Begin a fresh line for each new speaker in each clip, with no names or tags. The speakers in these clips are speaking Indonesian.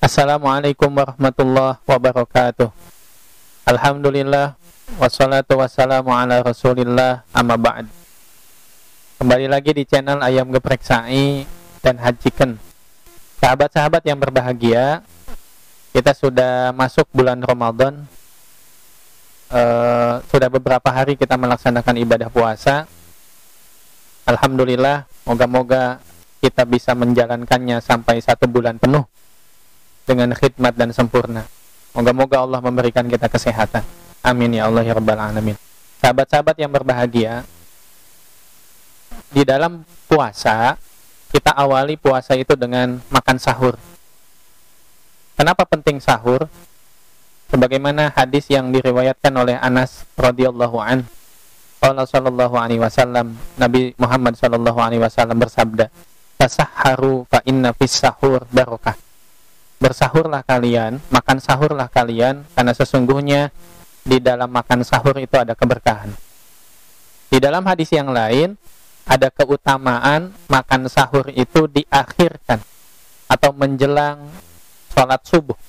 Assalamualaikum warahmatullahi wabarakatuh. Alhamdulillah, wassalatu wassalamu ala rasulillah, amma ba'd. Kembali lagi di channel Ayam Geprek Sa'i dan Hajiken. Sahabat-sahabat yang berbahagia, kita sudah masuk bulan Ramadan. Sudah beberapa hari kita melaksanakan ibadah puasa. Alhamdulillah, moga-moga kita bisa menjalankannya sampai 1 bulan penuh dengan khidmat dan sempurna. Moga-moga Allah memberikan kita kesehatan. Amin ya Allah ya Rabbal Alamin. Sahabat-sahabat yang berbahagia, di dalam puasa, kita awali puasa itu dengan makan sahur. Kenapa penting sahur? Sebagaimana hadis yang diriwayatkan oleh Anas radhiyallahu an, qala sallallahu alaihi wasallam, Nabi Muhammad sallallahu alaihi wasallam bersabda, "Tasahharu fa inna fis sahur barakah." Bersahurlah kalian, makan sahurlah kalian, karena sesungguhnya di dalam makan sahur itu ada keberkahan. Di dalam hadis yang lain, ada keutamaan makan sahur itu diakhirkan atau menjelang sholat subuh.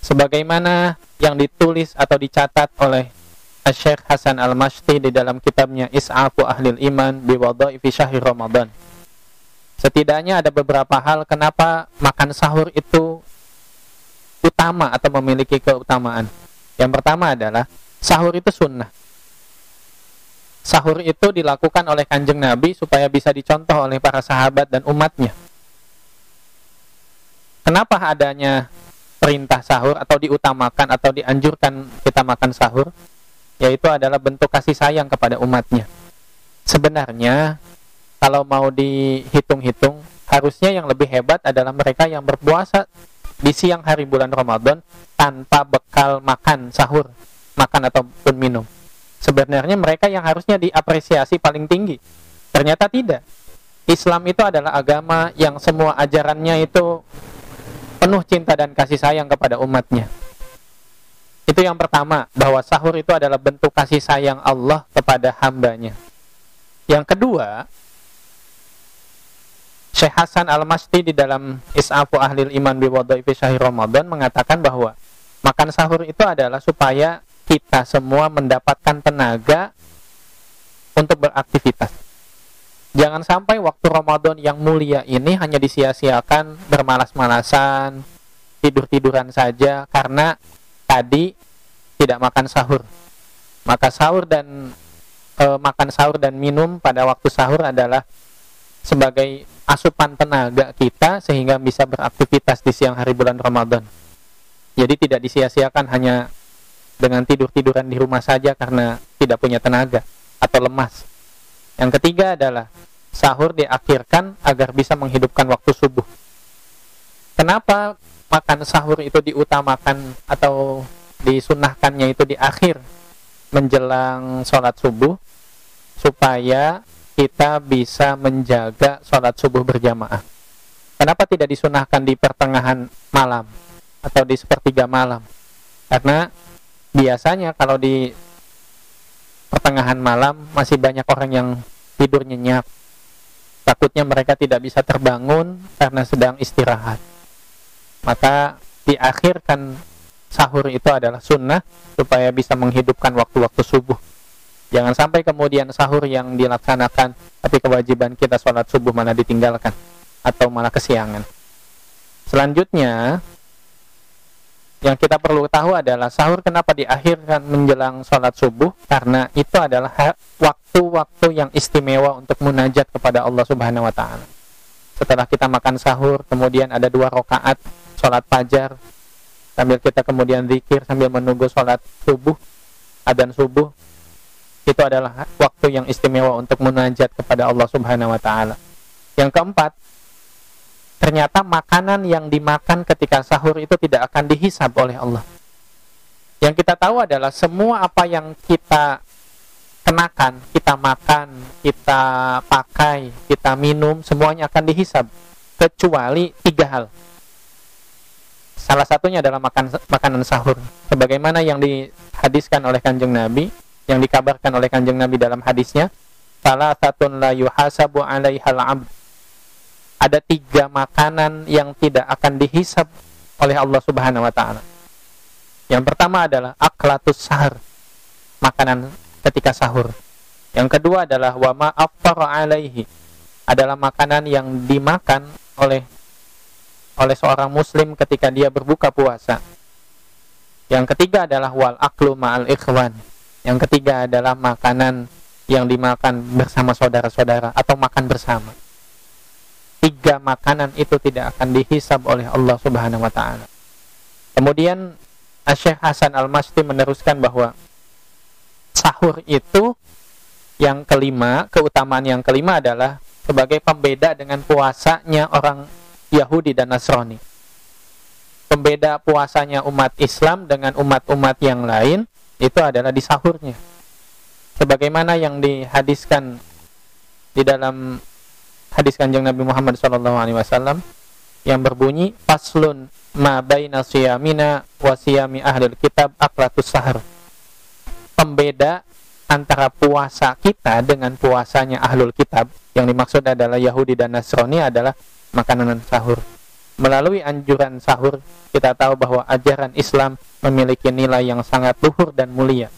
Sebagaimana yang ditulis atau dicatat oleh Syekh Hasan Al-Mashti di dalam kitabnya Is'afu Ahlil Iman Biwadha'ifi Syahri Ramadan. Setidaknya ada beberapa hal kenapa makan sahur itu utama atau memiliki keutamaan. Yang pertama adalah sahur itu sunnah. Sahur itu dilakukan oleh Kanjeng Nabi supaya bisa dicontoh oleh para sahabat dan umatnya. Kenapa adanya perintah sahur atau diutamakan atau dianjurkan kita makan sahur? Yaitu adalah bentuk kasih sayang kepada umatnya. Sebenarnya kalau mau dihitung-hitung, harusnya yang lebih hebat adalah mereka yang berpuasa di siang hari bulan Ramadan tanpa bekal makan sahur, makan ataupun minum. Sebenarnya mereka yang harusnya diapresiasi paling tinggi. Ternyata tidak. Islam itu adalah agama yang semua ajarannya itu penuh cinta dan kasih sayang kepada umatnya. Itu yang pertama, bahwa sahur itu adalah bentuk kasih sayang Allah kepada hambanya. Yang kedua, Syekh Hasan Al-Mashti di dalam Is'afu Ahlil Iman Biwadha'ifi Syahri Ramadan mengatakan bahwa makan sahur itu adalah supaya kita semua mendapatkan tenaga untuk beraktivitas. Jangan sampai waktu Ramadan yang mulia ini hanya disia-siakan bermalas-malasan, tidur-tiduran saja karena tadi tidak makan sahur. Maka makan sahur dan minum pada waktu sahur adalah sebagai asupan tenaga kita sehingga bisa beraktivitas di siang hari bulan Ramadan. Jadi tidak disia-siakan hanya dengan tidur-tiduran di rumah saja karena tidak punya tenaga atau lemas. Yang ketiga adalah sahur diakhirkan agar bisa menghidupkan waktu subuh. Kenapa makan sahur itu diutamakan atau disunnahkannya itu di akhir menjelang sholat subuh? Supaya kita bisa menjaga sholat subuh berjamaah. Kenapa tidak disunahkan di pertengahan malam atau di sepertiga malam? Karena biasanya kalau di pertengahan malam masih banyak orang yang tidur nyenyak. Takutnya mereka tidak bisa terbangun karena sedang istirahat. Maka diakhirkan sahur itu adalah sunnah supaya bisa menghidupkan waktu-waktu subuh. Jangan sampai kemudian sahur yang dilaksanakan, tapi kewajiban kita sholat subuh malah ditinggalkan, atau malah kesiangan. Selanjutnya, yang kita perlu tahu adalah sahur kenapa diakhirkan menjelang sholat subuh, karena itu adalah waktu-waktu yang istimewa untuk munajat kepada Allah Subhanahu wa Ta'ala. Setelah kita makan sahur, kemudian ada 2 rakaat sholat fajar, sambil kita kemudian zikir, sambil menunggu sholat subuh, adzan subuh. Itu adalah waktu yang istimewa untuk munajat kepada Allah Subhanahu wa Ta'ala. Yang keempat, ternyata makanan yang dimakan ketika sahur itu tidak akan dihisab oleh Allah. Yang kita tahu adalah semua apa yang kita kenakan, kita makan, kita pakai, kita minum, semuanya akan dihisab, kecuali 3 hal. Salah satunya adalah makanan sahur. Sebagaimana yang dihadiskan oleh Kanjeng Nabi, yang dikabarkan oleh Kanjeng Nabi dalam hadisnya, salah satun la yuhasabu alaihal abd. ada 3 makanan yang tidak akan dihisab oleh Allah Subhanahu wa taala. Yang pertama adalah aklatus sahar, makanan ketika sahur. Yang kedua adalah wa ma aftara alaihi, adalah makanan yang dimakan oleh seorang muslim ketika dia berbuka puasa. Yang ketiga adalah wal aklu ma'al ikhwan. Yang ketiga adalah makanan yang dimakan bersama saudara-saudara atau makan bersama. 3 makanan itu tidak akan dihisab oleh Allah Subhanahu wa taala. Kemudian Syekh Hasan Al-Masri meneruskan bahwa sahur itu yang kelima, keutamaan yang kelima adalah sebagai pembeda dengan puasanya orang Yahudi dan Nasrani. Pembeda puasanya umat Islam dengan umat-umat yang lain itu adalah di sahurnya. Sebagaimana yang dihadiskan di dalam hadis Kanjeng Nabi Muhammad SAW yang berbunyi faslun ma baina siyamina wa siyami ahlul kitab aklatus sahar. Pembeda antara puasa kita dengan puasanya ahlul kitab, yang dimaksud adalah Yahudi dan Nasrani, adalah makanan sahur. Melalui anjuran sahur, kita tahu bahwa ajaran Islam memiliki nilai yang sangat luhur dan mulia.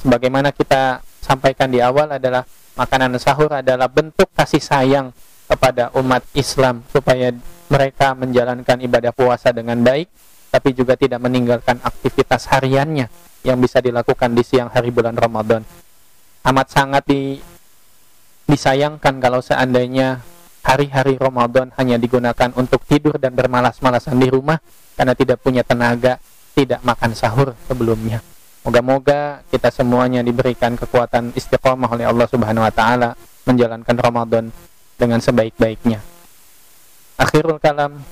Sebagaimana kita sampaikan di awal, adalah makanan sahur adalah bentuk kasih sayang kepada umat Islam supaya mereka menjalankan ibadah puasa dengan baik, tapi juga tidak meninggalkan aktivitas hariannya yang bisa dilakukan di siang hari bulan Ramadan. Amat sangat disayangkan kalau seandainya hari-hari Ramadan hanya digunakan untuk tidur dan bermalas-malasan di rumah karena tidak punya tenaga, tidak makan sahur sebelumnya. Moga-moga kita semuanya diberikan kekuatan istiqomah oleh Allah Subhanahu wa taala menjalankan Ramadan dengan sebaik-baiknya. Akhirul kalam.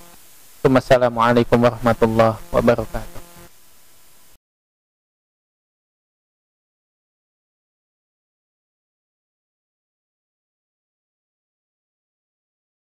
Wassalamualaikum warahmatullahi wabarakatuh.